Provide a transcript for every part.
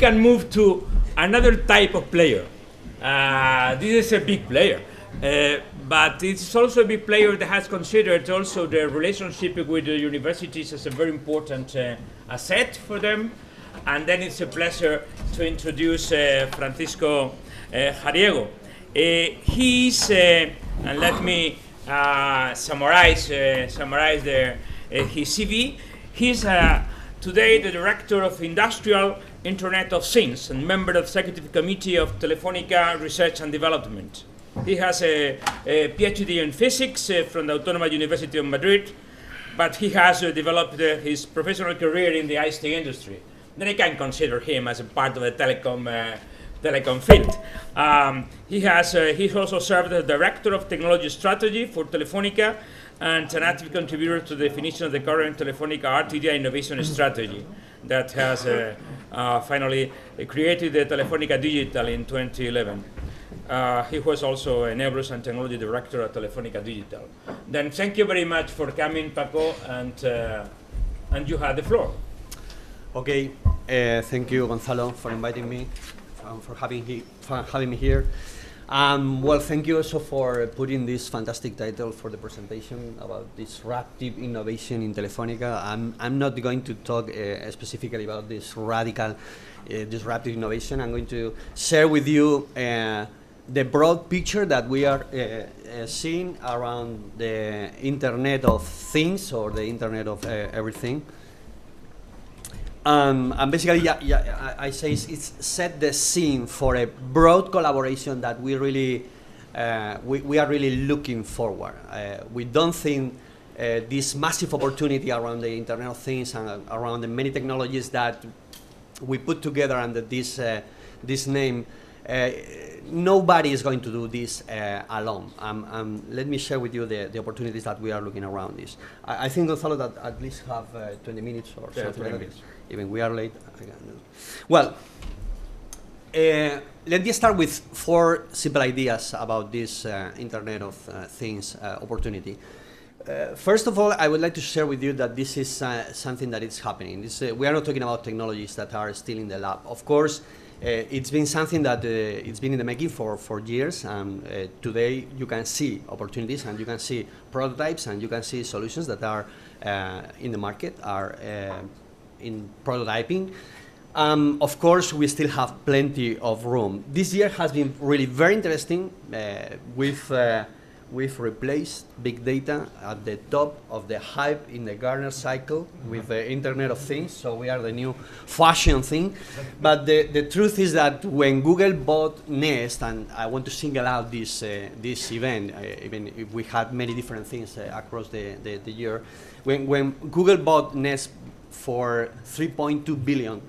can move to another type of player. This is a big player, but it's also a big player that has considered also the relationship with the universities as a very important asset for them. And then it's a pleasure to introduce Francisco Jariego. He's, and let me summarize his CV. He's today the Director of Industrial Internet of Things and member of the Executive Committee of Telefonica Research and Development. He has a PhD in physics from the Autonomous University of Madrid, but he has developed his professional career in the ICT industry. Then I can consider him as a part of the telecom field. He's also served as Director of Technology Strategy for Telefonica and an active contributor to the definition of the current Telefonica RTDI innovation strategy that has finally created the Telefonica Digital in 2011. He was also Enablers and Technology Director at Telefonica Digital. Then thank you very much for coming, Paco, and you have the floor. Okay, thank you, Gonzalo, for inviting me, for having me here. Well, thank you also for putting this fantastic title for the presentation about disruptive innovation in Telefonica. I'm not going to talk specifically about this radical disruptive innovation. I'm going to share with you the broad picture that we are seeing around the Internet of Things, or the Internet of everything. And basically, I say it's set the scene for a broad collaboration that we really, we are really looking forward. We don't think this massive opportunity around the Internet of Things and around the many technologies that we put together under this this name, nobody is going to do this alone. Let me share with you the opportunities that we are looking around this. I think, Gonzalo, that at least have 20 minutes or something like that. Even we are late. Well, let me start with 4 simple ideas about this Internet of Things opportunity. First of all, I would like to share with you that this is something that is happening. We are not talking about technologies that are still in the lab. Of course, it's been something that it's been in the making for years, and today you can see opportunities, and you can see prototypes, and you can see solutions that are in the market, are in prototyping. Of course, we still have plenty of room. This year has been really very interesting. We've replaced big data at the top of the hype in the Gartner cycle with the Internet of Things, so we are the new fashion thing. But the truth is that when Google bought Nest, and I want to single out this event, even if we had many different things across the year, when Google bought Nest for $3.2 billion,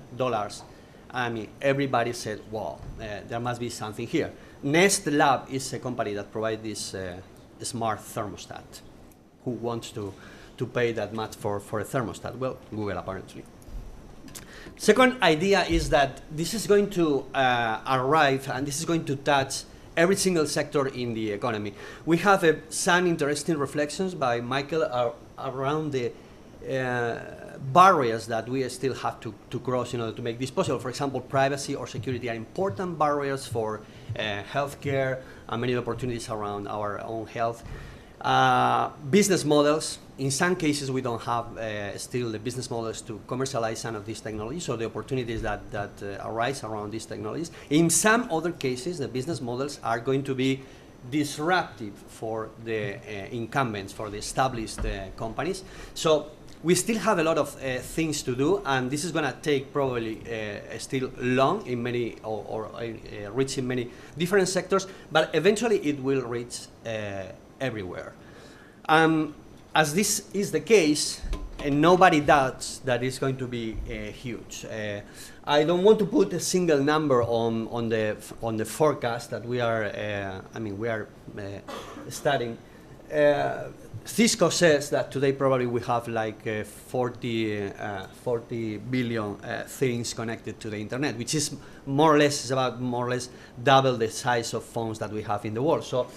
I mean, everybody said, wow, there must be something here. Nest Lab is a company that provides this smart thermostat. Who wants to pay that much for a thermostat? Well, Google apparently. Second idea is that this is going to arrive, and this is going to touch every single sector in the economy. We have some interesting reflections by Michael around the barriers that we still have to cross in order to make this possible. For example, privacy or security are important barriers for healthcare and many opportunities around our own health. Business models, in some cases we don't have still the business models to commercialize some of these technologies, so the opportunities that arise around these technologies. In some other cases, the business models are going to be disruptive for the incumbents, for the established companies. So we still have a lot of things to do, and this is going to take probably still long in many, or reach in many different sectors, but eventually it will reach everywhere. As this is the case, nobody doubts that it's going to be huge. I don't want to put a single number on the forecast that we are studying. Cisco says that today probably we have like 40 billion things connected to the internet, which is more or less double the size of phones that we have in the world. So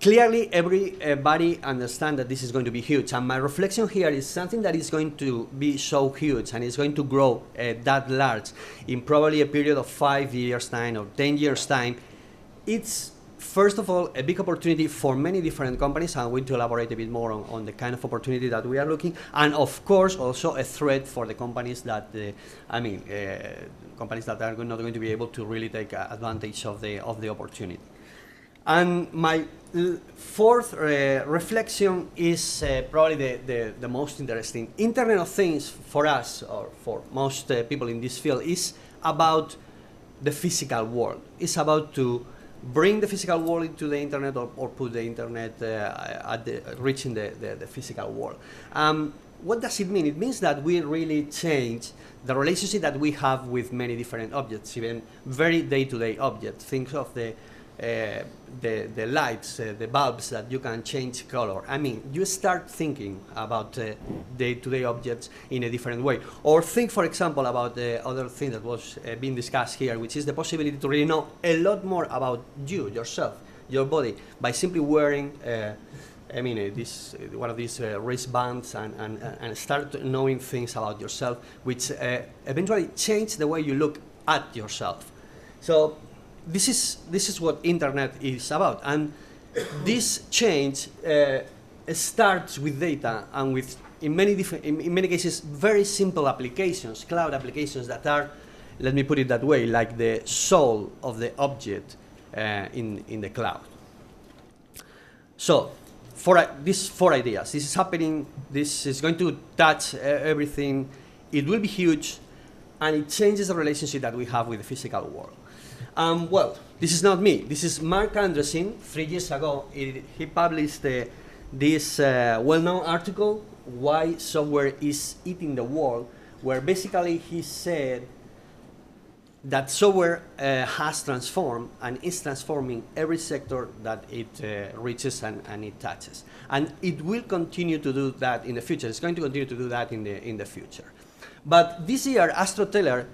clearly, everybody understands that this is going to be huge. And my reflection here is something that is going to be so huge and is going to grow that large in probably a period of 5 years' time or 10 years' time. It's, first of all, a big opportunity for many different companies. I'm going to elaborate a bit more on the kind of opportunity that we are looking. And, of course, also a threat for the companies that, companies that are not going to be able to really take advantage of the opportunity. And my fourth reflection is probably the most interesting. Internet of Things for us, or for most people in this field, is about the physical world. It's about to bring the physical world into the internet, or put the internet reaching the physical world. What does it mean? It means that we really change the relationship that we have with many different objects, even very day-to-day objects. Think of the lights, the bulbs that you can change color. I mean, you start thinking about day-to-day objects in a different way. Or think, for example, about the other thing that was being discussed here, which is the possibility to really know a lot more about you, yourself, your body, by simply wearing one of these wristbands and start knowing things about yourself, which eventually change the way you look at yourself. So this is what internet is about, and this change starts with data and with in many cases very simple applications, cloud applications that are, let me put it that way, like the soul of the object in the cloud. So these four ideas, this is happening, this is going to touch everything, it will be huge, and it changes the relationship that we have with the physical world. Well, this is not me. This is Mark Andreessen. 3 years ago, he published this well-known article, Why Software is Eating the World, where basically he said that software has transformed and is transforming every sector that it reaches and it touches. And it will continue to do that in the future. It's going to continue to do that in the future. But this year, Astro Teller,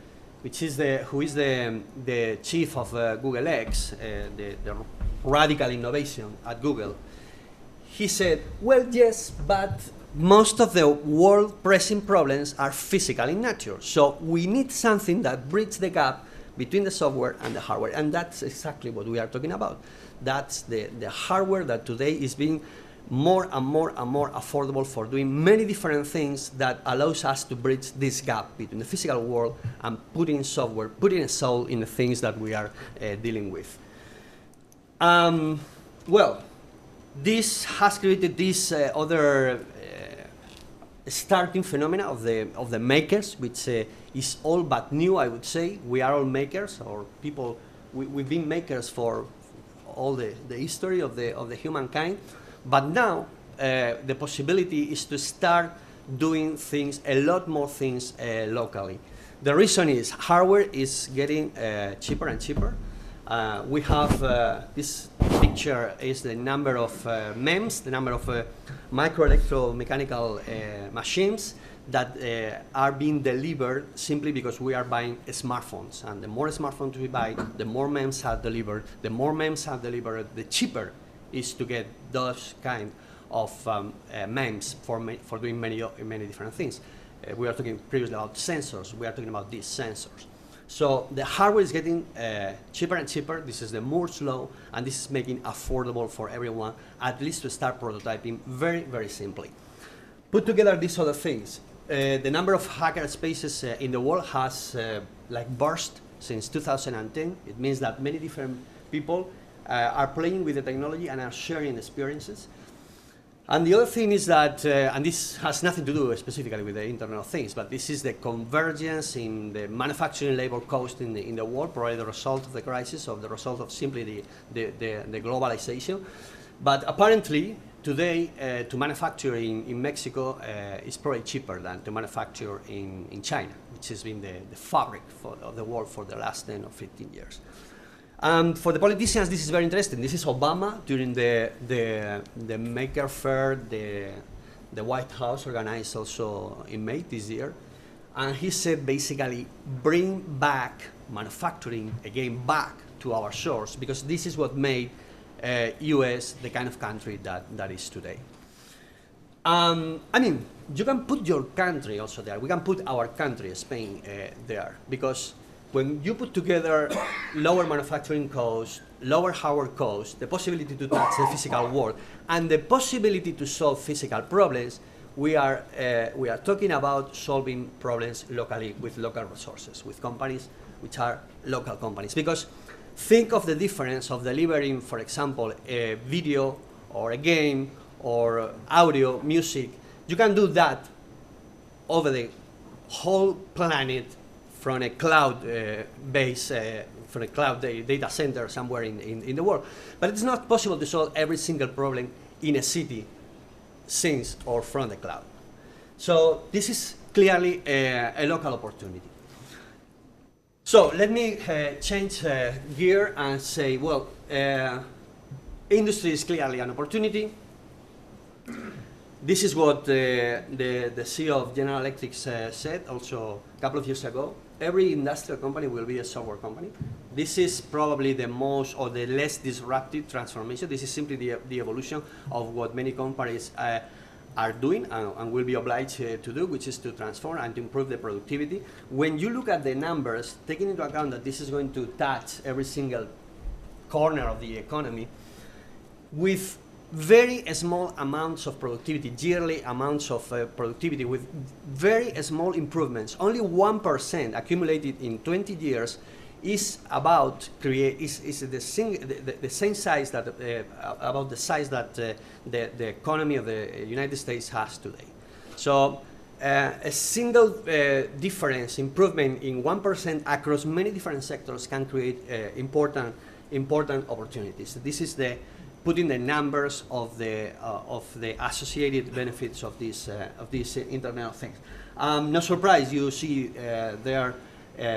who is the chief of Google X, the radical innovation at Google, he said, well, yes, but most of the world pressing problems are physical in nature. So we need something that bridges the gap between the software and the hardware. And that's exactly what we are talking about. That's the hardware that today is being more and more and more affordable for doing many different things that allows us to bridge this gap between the physical world and putting software, putting a soul in the things that we are dealing with. Well, this has created this other starting phenomena of the makers, which is all but new, I would say. We are all makers, or people. We've been makers for all the history of the humankind. But now, the possibility is to start doing things, a lot more things locally. The reason is hardware is getting cheaper and cheaper. We have, this picture is the number of MEMS, the number of microelectromechanical machines that are being delivered simply because we are buying smartphones. And the more smartphones we buy, the more MEMS are delivered. The more MEMS are delivered, the cheaper is to get those kind of MEMS for doing many different things. We were talking previously about sensors. We are talking about these sensors. So the hardware is getting cheaper and cheaper. This is the Moore's law, and this is making affordable for everyone, at least to start prototyping very, very simply. Put together these other things. The number of hacker spaces in the world has burst since 2010. It means that many different people are playing with the technology and are sharing experiences. And the other thing is that, and this has nothing to do specifically with the Internet of Things, but this is the convergence in the manufacturing labor cost in the world, probably the result of the crisis, or the result of simply the globalization. But apparently, today, to manufacture in Mexico is probably cheaper than to manufacture in China, which has been the fabric of the world for the last 10 or 15 years. For the politicians, this is very interesting. This is Obama during the Maker Faire, the White House organized also in May this year. And he said basically, bring back manufacturing again back to our shores, because this is what made US, the kind of country that is today. I mean, you can put your country also there. We can put our country, Spain, there, because when you put together lower manufacturing costs, lower hardware costs, the possibility to touch the physical world, and the possibility to solve physical problems, we are talking about solving problems locally with local resources, with companies which are local companies. Because think of the difference of delivering, for example, a video or a game or audio, music. You can do that over the whole planet from a cloud base, from a cloud data center somewhere in the world. But it's not possible to solve every single problem in a city since or from the cloud. So this is clearly a local opportunity. So let me change gear and say, well, industry is clearly an opportunity. This is what the CEO of General Electric said also a couple of years ago. Every industrial company will be a software company. This is probably the most or the less disruptive transformation. This is simply the evolution of what many companies are doing and will be obliged to do, which is to transform and to improve the productivity. When you look at the numbers, taking into account that this is going to touch every single corner of the economy, with very small amounts of productivity, yearly amounts of productivity, with very small improvements, only 1% accumulated in 20 years is about is the same size that about the size that the economy of the United States has today. So a single difference improvement in 1% across many different sectors can create important opportunities. This is the putting the numbers of the associated benefits of this Internet of Things. No surprise, you see there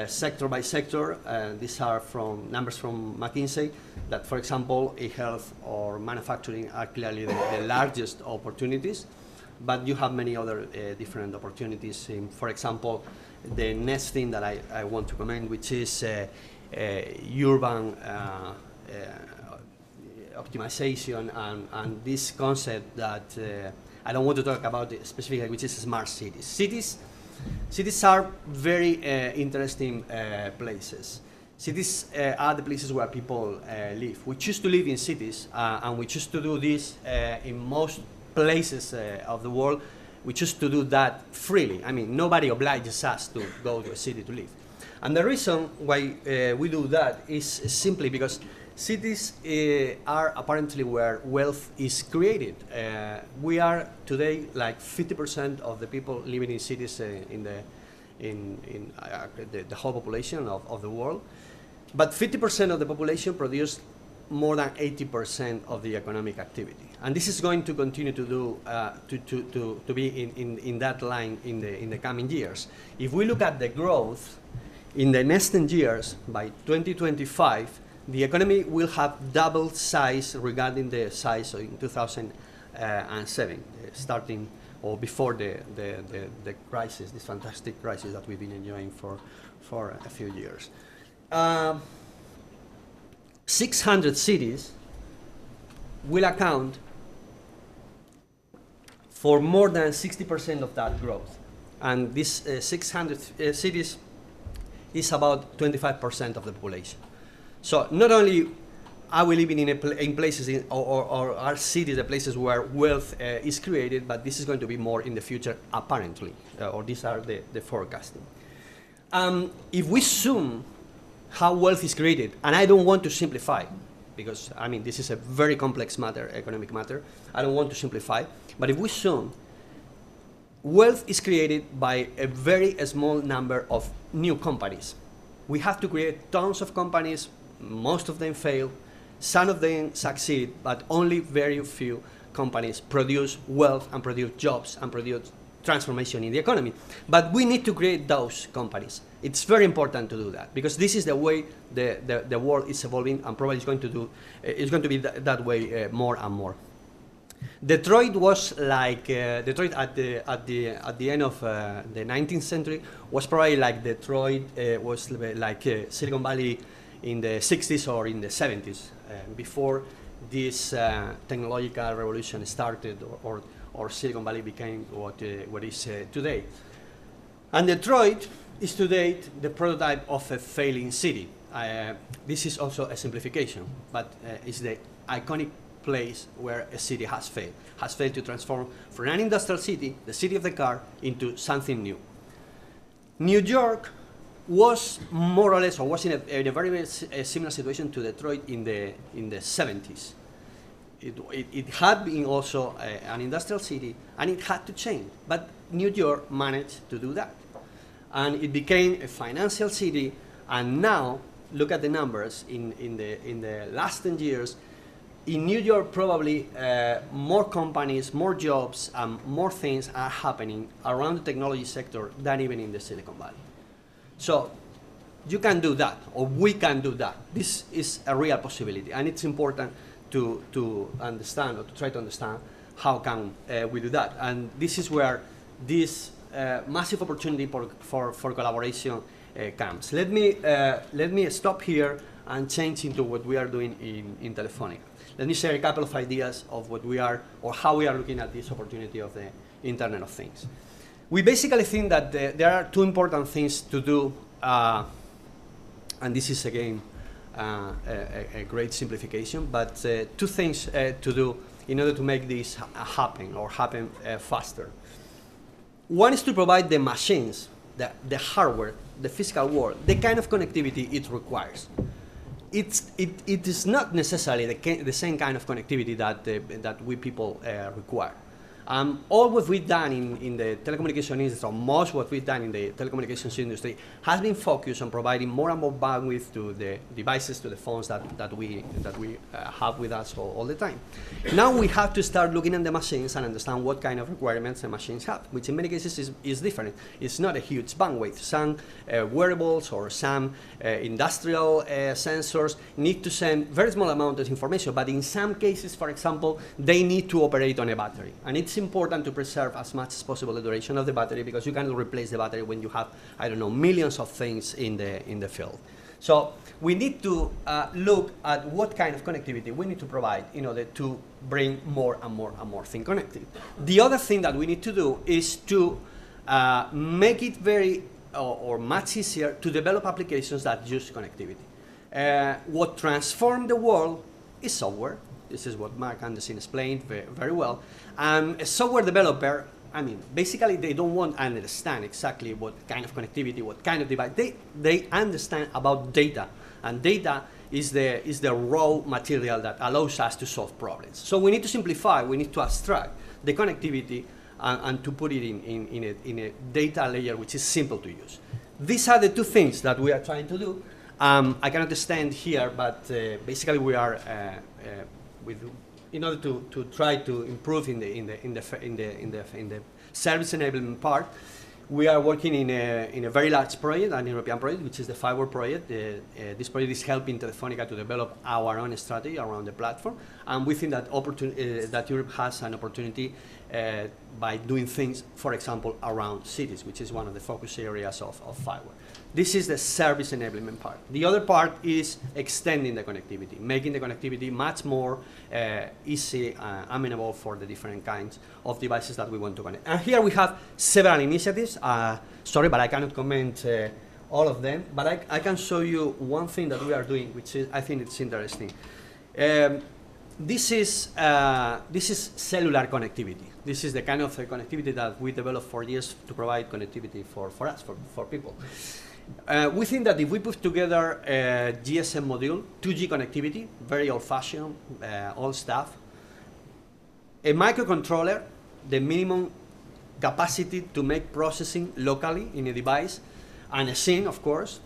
sector by sector. These are from numbers from McKinsey that, for example, e-health or manufacturing are clearly the largest opportunities, but you have many other different opportunities in, for example, the next thing that I want to comment, which is urban optimization and this concept that I don't want to talk about it specifically, which is smart cities. Cities are very interesting places. Cities are the places where people live. We choose to live in cities, and we choose to do this in most places of the world. We choose to do that freely. I mean, nobody obliges us to go to a city to live. And the reason why we do that is simply because cities are apparently where wealth is created. We are today like 50% of the people living in cities in the whole population of the world. But 50% of the population produce more than 80% of the economic activity. And this is going to continue to do to be in that line in the coming years. If we look at the growth in the next 10 years, by 2025, the economy will have double size regarding the size in 2007, starting or before the crisis, this fantastic crisis that we've been enjoying for a few years. 600 cities will account for more than 60% of that growth. And this 600 cities is about 25% of the population. So not only are we living in places or are cities the places where wealth is created, but this is going to be more in the future, apparently, or these are the forecasting. If we zoom how wealth is created, and I don't want to simplify, because I mean this is a very complex matter, economic matter. I don't want to simplify, but if we zoom, wealth is created by a very small number of new companies. We have to create tons of companies. Most of them fail, some of them succeed, but only very few companies produce wealth and produce jobs and produce transformation in the economy. But we need to create those companies. It's very important to do that because this is the way the world is evolving, and probably it's going to be that way more and more. Detroit was like Detroit at the end of the 19th century was probably like Detroit was like Silicon Valley in the 60s or in the 70s, before this technological revolution started, or Silicon Valley became what is today. And Detroit is today the prototype of a failing city. This is also a simplification, but it's the iconic place where a city has failed to transform from an industrial city, the city of the car, into something new. New York was more or less, or was in a very similar situation to Detroit in the 70s. It had been also an industrial city, and it had to change. But New York managed to do that. And it became a financial city, and now, look at the numbers, in the last 10 years, in New York probably more companies, more jobs, more things are happening around the technology sector than even in the Silicon Valley. So you can do that, or we can do that. This is a real possibility, and it's important to understand, or to try to understand how can we do that. And this is where this massive opportunity for collaboration comes. Let me stop here and change into what we are doing in Telefonica. Let me share a couple of ideas of what we are, or how we are looking at this opportunity of the Internet of Things. We basically think that there are two important things to do, and this is again a great simplification, but two things to do in order to make this happen, or happen faster. One is to provide the machines, the hardware, the physical world, the kind of connectivity it requires. It is not necessarily the same kind of connectivity that we people require. All what we've done in the telecommunication industry, or most what we've done in the telecommunications industry, has been focused on providing more and more bandwidth to the devices, to the phones that we have with us all the time. Now we have to start looking at the machines and understand what kind of requirements the machines have, which in many cases is different. It's not a huge bandwidth. Some wearables or some industrial sensors need to send very small amount of information, but in some cases, for example, they need to operate on a battery, and it's important to preserve as much as possible the duration of the battery, because you cannot replace the battery when you have, I don't know, millions of things in the field. So we need to look at what kind of connectivity we need to provide in order to bring more and more and more things connected. The other thing that we need to do is to make it very or much easier to develop applications that use connectivity. What transforms the world is software. This is what Mark Anderson explained very well. A software developer, I mean, basically they don't want to understand exactly what kind of connectivity, what kind of device. They understand about data, and data is the raw material that allows us to solve problems. So we need to simplify, we need to abstract the connectivity and to put it in a data layer which is simple to use. These are the two things that we are trying to do. I cannot stand here, but basically we are in order to try to improve in the service enablement part. We are working in a very large project, an European project, which is the Fiber project. This project is helping Telefonica to develop our own strategy around the platform, and we think that that Europe has an opportunity by doing things, for example, around cities, which is one of the focus areas of Fiber. This is the service enablement part. The other part is extending the connectivity, making the connectivity much more easy, amenable for the different kinds of devices that we want to connect. And here we have several initiatives. Sorry, but I cannot comment all of them. But I can show you one thing that we are doing, which is, I think it's interesting. This is cellular connectivity. This is the kind of connectivity that we developed for years to provide connectivity for us, for people. We think that if we put together a GSM module, 2G connectivity, very old-fashioned, old stuff, a microcontroller, the minimum capacity to make processing locally in a device, and a SIM, of course,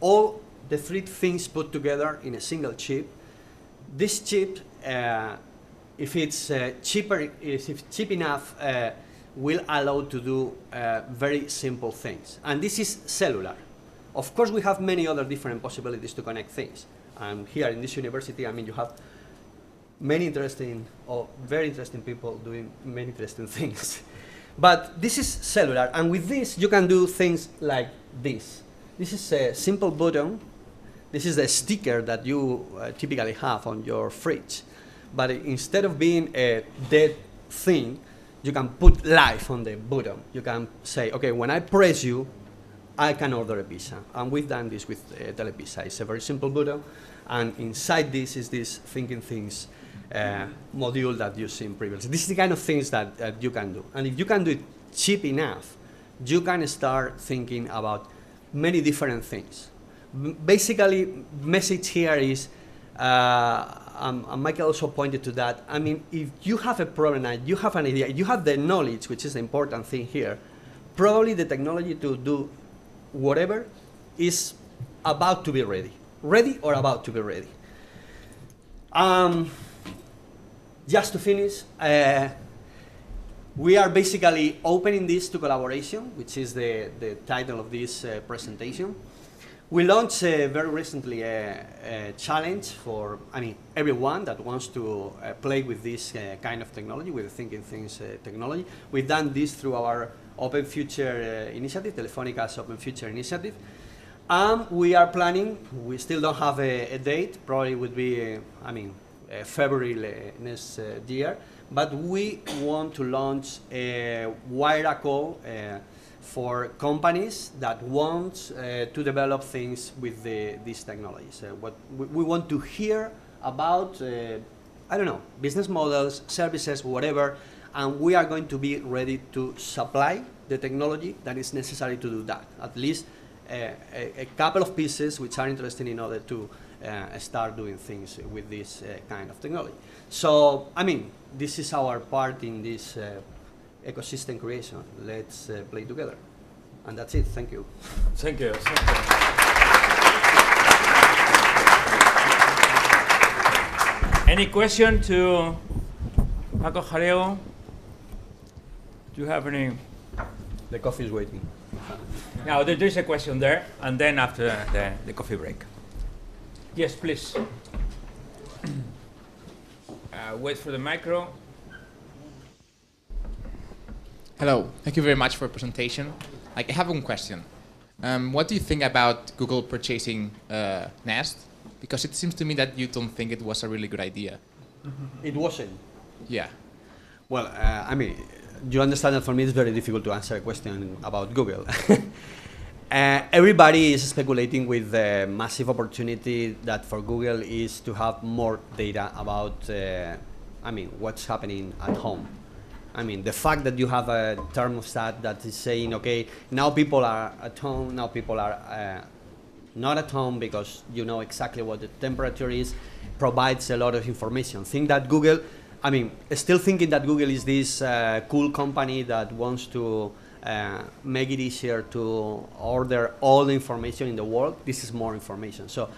all the three things put together in a single chip. This chip, if it's cheap enough, will allow to do very simple things. And this is cellular. Of course, we have many other different possibilities to connect things. And here in this university, I mean, you have many interesting, or very interesting people doing many interesting things. But this is cellular, and with this, you can do things like this. This is a simple button. This is the sticker that you typically have on your fridge. But instead of being a dead thing, you can put life on the button. You can say, okay, when I press you, I can order a pizza. And we've done this with Telepizza. It's a very simple button. And inside this is this thinking things module that you've seen previously. This is the kind of things that you can do. And if you can do it cheap enough, you can start thinking about many different things. Basically, message here is, and Michael also pointed to that, I mean, if you have a problem and you have an idea, you have the knowledge, which is the important thing here, probably the technology to do whatever is about to be ready. Ready or about to be ready. Just to finish, we are basically opening this to collaboration, which is the title of this presentation. We launched very recently a challenge for, everyone that wants to play with this kind of technology, with the Thinking Things technology. We've done this through our Open Future initiative, Telefonica's Open Future initiative. We are planning, we still don't have a date, probably would be, February next year, but we want to launch a wire call for companies that want to develop things with these technologies. What we want to hear about, business models, services, whatever, and we are going to be ready to supply the technology that is necessary to do that. At least a couple of pieces which are interesting in order to start doing things with this kind of technology. So, this is our part in this ecosystem creation. Let's play together. And that's it. Thank you. Thank you. Any question to Paco Jariego? Do you have any? The coffee is waiting. Now, there's a question there, and then after the coffee break. Yes, please. Wait for the micro. Hello, thank you very much for your presentation. I have one question. What do you think about Google purchasing Nest? Because it seems to me that you don't think it was a really good idea. It wasn't. Yeah. Well, you understand that for me it's very difficult to answer a question about Google. Everybody is speculating with the massive opportunity that for Google is to have more data about, what's happening at home. The fact that you have a thermostat that is saying, okay, now people are at home, now people are not at home because you know exactly what the temperature is, provides a lot of information. Think that Google, still thinking that Google is this cool company that wants to make it easier to order all the information in the world. This is more information. So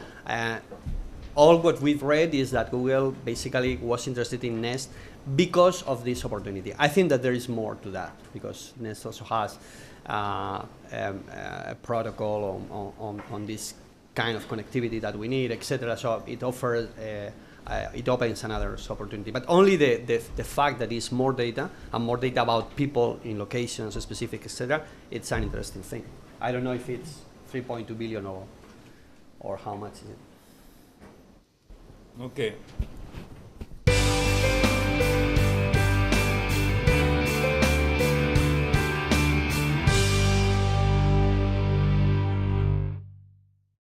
all what we've read is that Google basically was interested in Nest because of this opportunity. I think that there is more to that because Nest also has a protocol on this kind of connectivity that we need, etc. So it offers, it opens another opportunity. But only the fact that it's more data and more data about people in locations, specific, etc. It's an interesting thing. I don't know if it's 3.2 billion or how much is it. Okay.